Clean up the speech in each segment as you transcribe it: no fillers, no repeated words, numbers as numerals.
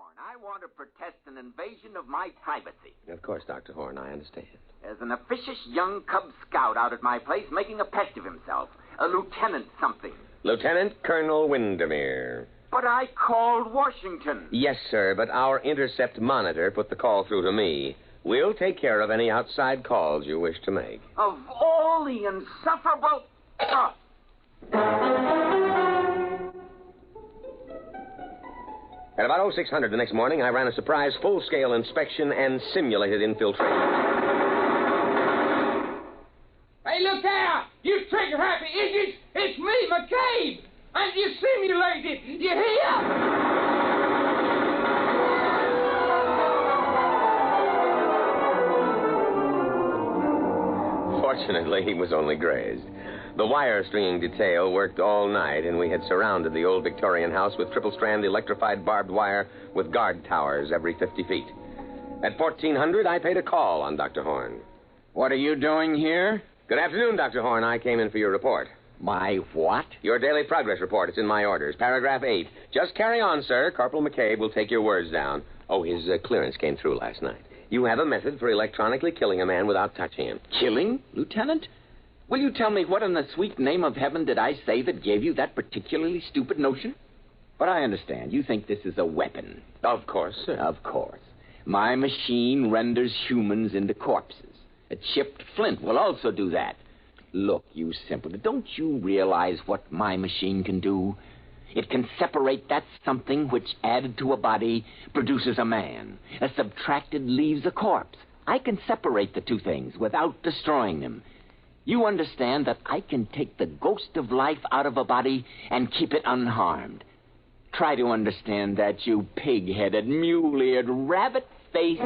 Horn. I want to protest an invasion of my privacy. Of course, Dr. Horn, I understand. There's an officious young Cub Scout out at my place making a pest of himself. A lieutenant something. Lieutenant Colonel Windermere. But I called Washington. Yes, sir, but our intercept monitor put the call through to me. We'll take care of any outside calls you wish to make. Of all the insufferable... At about 0600 the next morning, I ran a surprise full-scale inspection and simulated infiltration. Hey, look there! You trigger-happy idiots! It's me, McCabe! And you simulated! You hear? Fortunately, he was only grazed. The wire-stringing detail worked all night, and we had surrounded the old Victorian house with triple-strand electrified barbed wire with guard towers every 50 feet. At 1400, I paid a call on Dr. Horn. What are you doing here? Good afternoon, Dr. Horn. I came in for your report. My what? Your daily progress report. It's in my orders. Paragraph 8. Just carry on, sir. Corporal McCabe will take your words down. Oh, his clearance came through last night. You have a method for electronically killing a man without touching him. Killing, Lieutenant? Will you tell me what in the sweet name of heaven did I say that gave you that particularly stupid notion? But I understand. You think this is a weapon. Of course, sir. Of course. My machine renders humans into corpses. A chipped flint will also do that. Look, you simpleton, don't you realize what my machine can do? It can separate that something which, added to a body, produces a man. A subtracted leaves a corpse. I can separate the two things without destroying them. You understand that I can take the ghost of life out of a body and keep it unharmed. Try to understand that, you pig-headed, mule-eared, rabbit-faced...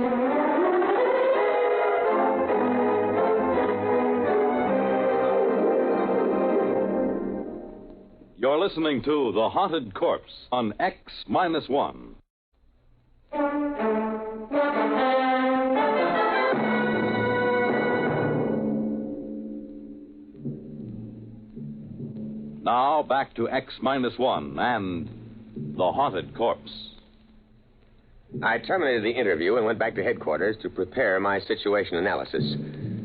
You're listening to The Haunted Corpse on X-1. Now back to X-1 and The Haunted Corpse. I terminated the interview and went back to headquarters to prepare my situation analysis.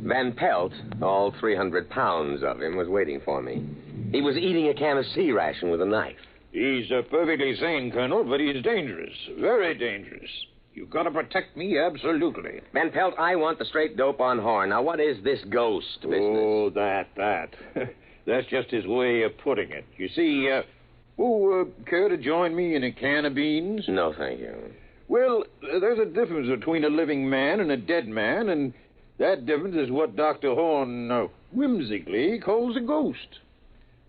Van Pelt, all 300 pounds of him, was waiting for me. He was eating a can of sea ration with a knife. He's perfectly sane, Colonel, but he's dangerous. Very dangerous. You've got to protect me, absolutely. Van Pelt, I want the straight dope on Horn. Now, what is this ghost business? Oh, that. That's just his way of putting it. You see, care to join me in a can of beans? No, thank you. Well, there's a difference between a living man and a dead man, and that difference is what Dr. Horn whimsically calls a ghost.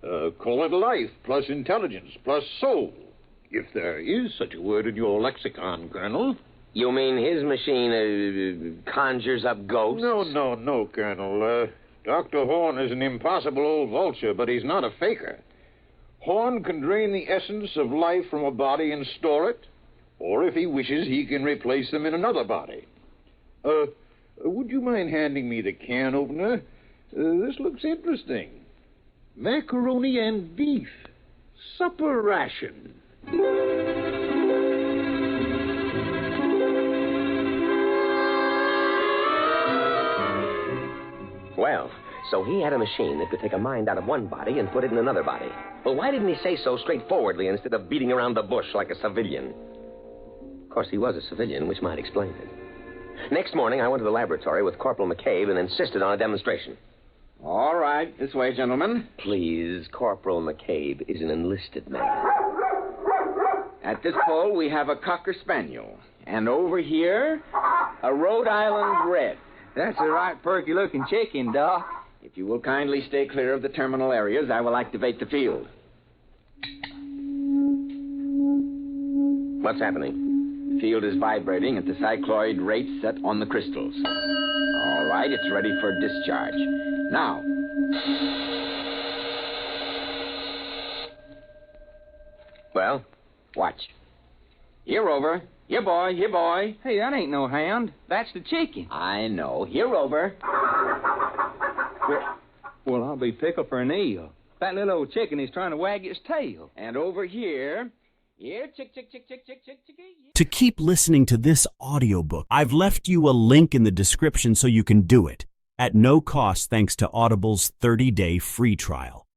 Call it life, plus intelligence, plus soul. If there is such a word in your lexicon, Colonel. You mean his machine conjures up ghosts? No, Colonel. Dr. Horn is an impossible old vulture, but he's not a faker. Horn can drain the essence of life from a body and store it, or if he wishes, he can replace them in another body. Would you mind handing me the can opener? This looks interesting. Macaroni and beef. Supper ration. Well, so he had a machine that could take a mind out of one body and put it in another body. Well, why didn't he say so straightforwardly instead of beating around the bush like a civilian? Of course, he was a civilian, which might explain it. Next morning, I went to the laboratory with Corporal McCabe and insisted on a demonstration. All right, this way, gentlemen. Please, Corporal McCabe is an enlisted man. At this pole, we have a Cocker Spaniel. And over here, a Rhode Island Red. That's a right perky-looking chicken, Doc. If you will kindly stay clear of the terminal areas, I will activate the field. What's happening? The field is vibrating at the cycloid rate set on the crystals. All right, it's ready for discharge. Now. Well? Watch. Here, Rover. Here, boy. Here, boy. Hey, that ain't no hound. That's the chicken. I know. Here, Rover. Well, I'll be pickled for an eel. That little old chicken is trying to wag its tail. And over here, Here, chick, chick, chick, chick, chick, chick, chicky. To keep listening to this audiobook, I've left you a link in the description so you can do it at no cost thanks to Audible's 30-day free trial.